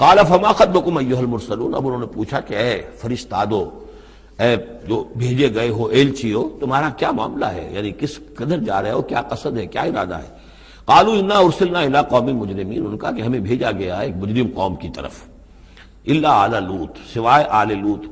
قال فما خطبکم ایھا المرسلون، اب انہوں نے پوچھا کہ اے فرشتادو، اے جو بھیجے گئے ہو، ایلچی ہو، تمہارا کیا معاملہ ہے، یعنی کس قدر جا رہے ہو، کیا قصد ہے، کیا ارادہ ہے؟ قالوا انا ارسلنا الی قوم مجرمین، انہوں نے کہا کہ ہمیں بھیجا گیا ہے ایک مجرم قوم کی طرف، الا آل لوط، سوائے آل لوط،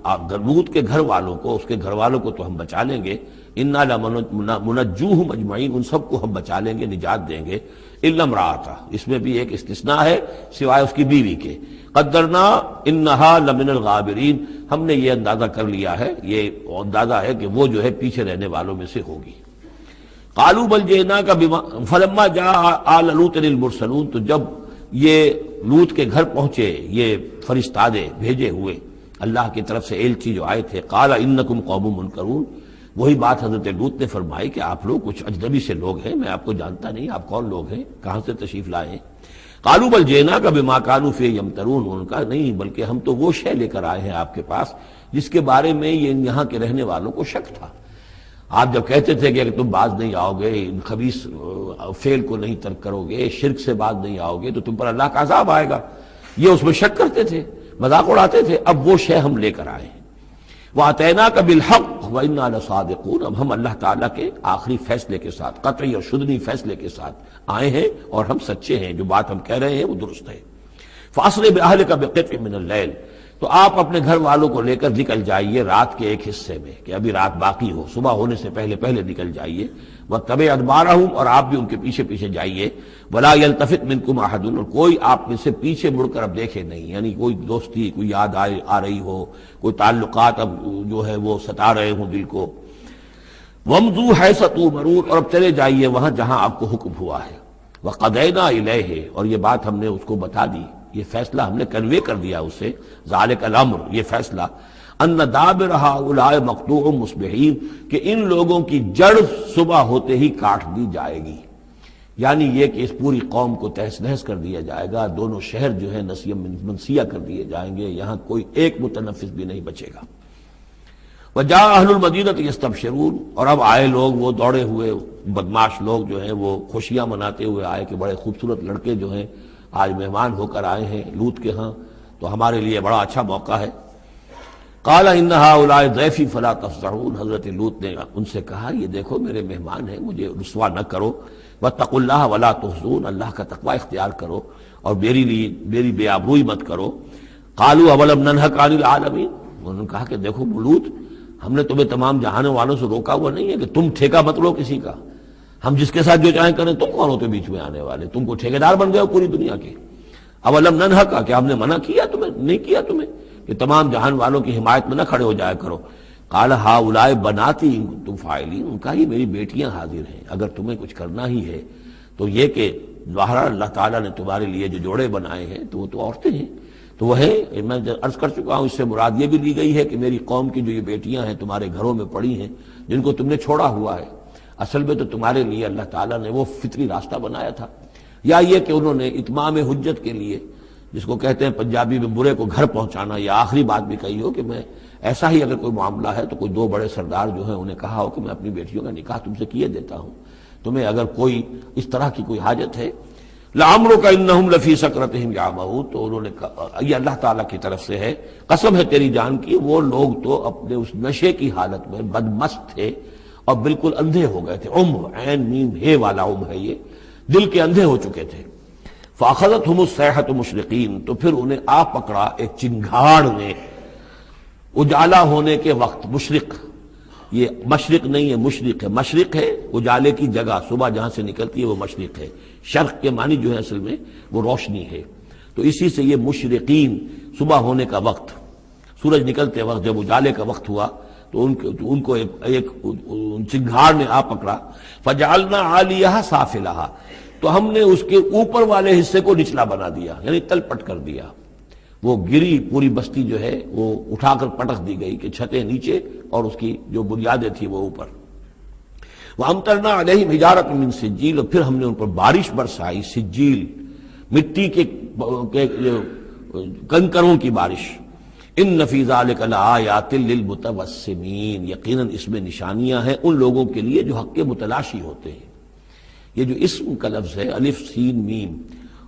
لوط کے گھر والوں کو، اس کے گھر والوں کو تو ہم بچا لیں گے، انا لمنجوہم اجمعین، ان سب کو ہم بچا لیں گے، نجات دیں گے، الا امرأتہ، اس میں بھی ایک استثناء ہے سوائے اس کی بیوی کے، قدرنا انہا لمن الغابرین، ہم نے یہ اندازہ کر لیا ہے، یہ اندازہ ہے کہ وہ جو ہے پیچھے رہنے والوں میں سے ہوگی۔ قالوا بل جئناک بما فلما جاء آل لوط المرسلون، تو جب یہ لوط کے گھر پہنچے یہ فرشتادے بھیجے ہوئے اللہ کی طرف سے ایلچی جو آئے تھے، قال انکم قوم منکرون، وہی بات حضرت لوط نے فرمائی کہ آپ لوگ کچھ اجنبی سے لوگ ہیں، میں آپ کو جانتا نہیں، آپ کون لوگ ہیں، کہاں سے تشریف لائے ہیں؟ قالوا بل جئناک بما كانوا فيه يمترون، ان کا نہیں بلکہ ہم تو وہ شے لے کر آئے ہیں آپ کے پاس جس کے بارے میں یہاں کے رہنے والوں کو شک تھا۔ آپ جب کہتے تھے کہ اگر تم باز نہیں آؤ گے، ان خبیث فعل کو نہیں ترک کرو گے، شرک سے باز نہیں آؤ گے تو تم پر اللہ کا عذاب آئے گا، یہ اس میں شک کرتے تھے، مذاق اڑاتے تھے، اب وہ شے ہم لے کر آئے ہیں۔ وَأَتَيْنَاكَ بِالْحَقِّ وَإِنَّا لَصَادِقُونَ، اب ہم اللہ تعالیٰ کے آخری فیصلے کے ساتھ، قطعی اور شدنی فیصلے کے ساتھ آئے ہیں اور ہم سچے ہیں، جو بات ہم کہہ رہے ہیں وہ درست ہے۔ فَأَسْرِ بِأَهْلِكَ بِقِطْعٍ مِّنَ اللَّيْلِ، تو آپ اپنے گھر والوں کو لے کر نکل جائیے رات کے ایک حصے میں، کہ ابھی رات باقی ہو، صبح ہونے سے پہلے پہلے نکل جائیے، وَاتَّبِعْ أَدْبَارَهُمْ، اور آپ بھی ان کے پیچھے پیچھے جائیے، وَلَا يَلْتَفِتْ مِنْكُمْ أَحَدٌ، اور کوئی آپ میں سے پیچھے مڑ کر اب دیکھے نہیں، یعنی کوئی دوستی، کوئی یاد آ رہی ہو، کوئی تعلقات اب جو ہے وہ ستا رہے ہوں دل کو۔ وَامْضُوا حَيْثَ تُؤْمَرُونَ، اور اب چلے جائیے وہاں جہاں آپ کو حکم ہوا ہے۔ وَقَضَيْنَا إِلَيْهِ، اور یہ بات ہم نے اس کو بتا دی، یہ فیصلہ ہم نے کنوے کر دیا اسے، ذالک الامر، یہ فیصلہ، ان دابر ہؤلاء مقطوع مصبحین، کہ ان لوگوں کی جڑ صبح ہوتے ہی کاٹ دی جائے گی، یعنی یہ کہ اس پوری قوم کو تہس نہس کر دیا جائے گا، دونوں شہر جو ہے نسیہ منسیہ کر دیے جائیں گے، یہاں کوئی ایک متنفس بھی نہیں بچے گا۔ وجاء اہل المدینہ یستبشرون، اور اب آئے لوگ وہ دوڑے ہوئے بدماش لوگ جو ہیں وہ خوشیاں مناتے ہوئے آئے کہ بڑے خوبصورت لڑکے جو ہیں آج مہمان ہو کر آئے ہیں لوط کے ہاں، تو ہمارے لیے بڑا اچھا موقع ہے۔ قال ان هؤلاء ضیفی فلا تفضحون، حضرت لوط نے ان سے کہا یہ دیکھو میرے مہمان ہیں، مجھے رسوا نہ کرو، واتقوا اللہ ولا تخزون، اللہ کا تقوی اختیار کرو اور میری بے آبروئی مت کرو۔ قالوا اولم ننهک عن العالمین، انہوں نے کہا کہ دیکھو لوط، ہم نے تمہیں تمام جہانوں والوں سے روکا ہوا نہیں ہے کہ تم ٹھیکہ مت لو کسی کا، ہم جس کے ساتھ جو چاہیں کریں، تم کون ہوتے بیچ میں آنے والے، تم کو ٹھیکیدار بن گئے ہو پوری دنیا کے۔ اولم ننہک، کہ ہم نے منع کیا تمہیں، نہیں کیا تمہیں کہ تمام جہان والوں کی حمایت میں نہ کھڑے ہو جایا کرو۔ قال ہؤلاء بناتی ان کنتم فاعلین، ان کا یہ میری بیٹیاں حاضر ہیں، اگر تمہیں کچھ کرنا ہی ہے تو یہ کہ ظاہر اللہ تعالیٰ نے تمہارے لیے جو جوڑے بنائے ہیں تو وہ تو عورتیں ہیں، تو وہ ہے، میں عرض کر چکا ہوں، اس سے مراد یہ بھی لی گئی ہے کہ میری قوم کی جو یہ بیٹیاں ہیں تمہارے گھروں میں پڑی ہیں جن کو تم نے چھوڑا ہوا ہے، اصل میں تو تمہارے لیے اللہ تعالیٰ نے وہ فطری راستہ بنایا تھا، یا یہ کہ انہوں نے اتمام حجت کے لیے، جس کو کہتے ہیں پنجابی میں برے کو گھر پہنچانا، یا آخری بات بھی کہی ہو کہ میں ایسا ہی اگر کوئی معاملہ ہے تو کوئی دو بڑے سردار جو ہیں انہیں کہا ہو کہ میں اپنی بیٹیوں کا نکاح تم سے کیے دیتا ہوں، تمہیں اگر کوئی اس طرح کی کوئی حاجت ہے۔ لعمرک انہم لفی سکرتہم یعمہون، تو انہوں نے کہا، یہ اللہ تعالیٰ کی طرف سے ہے، قسم ہے تیری جان کی، وہ لوگ تو اپنے اس نشے کی حالت میں بدمست تھے اور بالکل اندھے ہو گئے تھے، عین میم ہے والا ہے، یہ دل کے اندھے ہو چکے تھے۔ فاخذتہم الصیحۃ مشرقین، تو پھر انہیں آ پکڑا ایک چنگھاڑ نے، اجالا ہونے کے وقت، مشرق، یہ مشرق نہیں ہے مشرق ہے، مشرق ہے اجالے کی جگہ، صبح جہاں سے نکلتی ہے وہ مشرق ہے، شرق کے معنی جو ہے اصل میں وہ روشنی ہے، تو اسی سے یہ مشرقین، صبح ہونے کا وقت، سورج نکلتے وقت جب اجالے کا وقت ہوا تو ان کو ایک چنگھاڑ نے آ پکڑا۔ فجعلنا عالیہا سافلہا، تو ہم نے اس کے اوپر والے حصے کو نچلا بنا دیا، یعنی تل پٹ کر دیا، وہ گری، پوری بستی جو ہے وہ اٹھا کر پٹک دی گئی کہ چھتیں نیچے اور اس کی جو بنیادیں تھیں وہ اوپر۔ وَأَمْطَرْنَا عَلَيْهِمْ حِجَارَةً مِّن سِجِّيلٍ، اور پھر ہم نے ان پر بارش برسائی، سجیل، مٹی کے کنکروں کی بارش۔ ان فی ذلک لآیات للمتوسمین، یقیناً اس میں نشانیاں ہیں ان لوگوں کے لیے جو حق کے متلاشی ہوتے ہیں۔ یہ جو اسم کا لفظ ہے الف سین میم،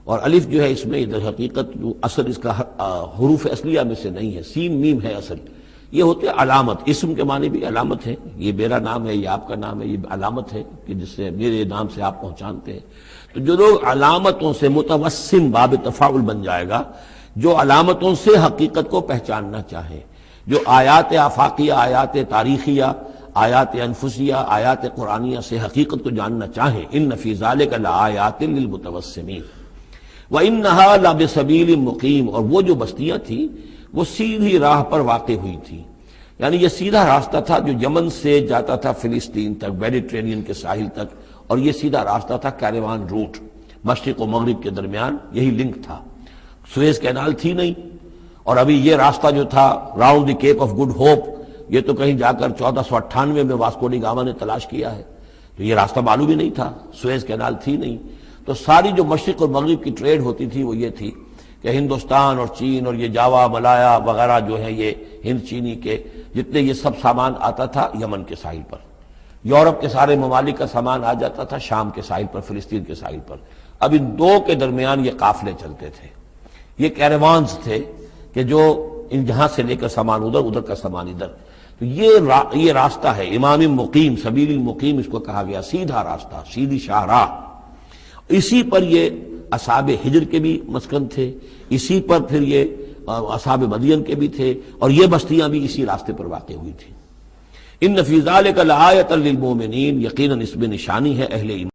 اور الف جو ہے اس میں در حقیقت جو اصل اس کا حروف اصلیہ میں سے نہیں ہے، سین میم ہے اصل. یہ ہوتے علامت، اسم کے معنی بھی علامت ہے. یہ میرا نام ہے، یہ آپ کا نام ہے، یہ علامت ہے کہ جس سے میرے نام سے آپ پہچانتے ہیں. تو جو لوگ علامتوں سے متوسم باب تفاعل بن جائے گا، جو علامتوں سے حقیقت کو پہچاننا چاہے، جو آیات آفاقیہ، آیات تاریخیہ، آیات انفسیہ، آیات قرآنیہ سے حقیقت کو جاننا چاہیں، ان فی ذلک لآیات للمتوسمین وانھا لبسبیل مقیم. اور وہ جو بستیاں تھیں وہ سیدھی راہ پر واقع ہوئی تھی، یعنی یہ سیدھا راستہ تھا جو یمن سے جاتا تھا فلسطین تک، میڈیٹرینین کے ساحل تک، اور یہ سیدھا راستہ تھا کیروان روٹ، مشرق و مغرب کے درمیان یہی لنک تھا. سویز کینال تھی نہیں، اور ابھی یہ راستہ جو تھا round the Cape of Good Hope, یہ تو کہیں جا کر 1498 میں واسکو ڈی گاما نے تلاش کیا ہے. تو یہ راستہ معلوم ہی نہیں تھا، سویز کینال تھی نہیں. تو ساری جو مشرق اور مغرب کی ٹریڈ ہوتی تھی وہ یہ تھی کہ ہندوستان اور چین اور یہ جاوا ملایا وغیرہ جو ہیں یہ ہند چینی کے جتنے یہ سب سامان آتا تھا یمن کے ساحل پر. یورپ کے سارے ممالک کا سامان آ جاتا تھا شام کے ساحل پر، فلسطین کے ساحل پر. اب ان دو کے درمیان یہ قافلے چلتے تھے، یہ کیروانز تھے کہ جو ان جہاں سے لے کر سامان ادھر، ادھر کا سامان ادھر. تو یہ راستہ ہے امام مقیم، سبیل المقیم اس کو کہا گیا، سیدھا راستہ، سیدھی شاہراہ. اسی پر یہ اصحاب ہجر کے بھی مسکن تھے، اسی پر پھر یہ اصحاب مدین کے بھی تھے، اور یہ بستیاں بھی اسی راستے پر واقع ہوئی تھیں. ان فی ذلک لآیۃ للمؤمنین، یقیناً اس میں نشانی ہے اہل ایمان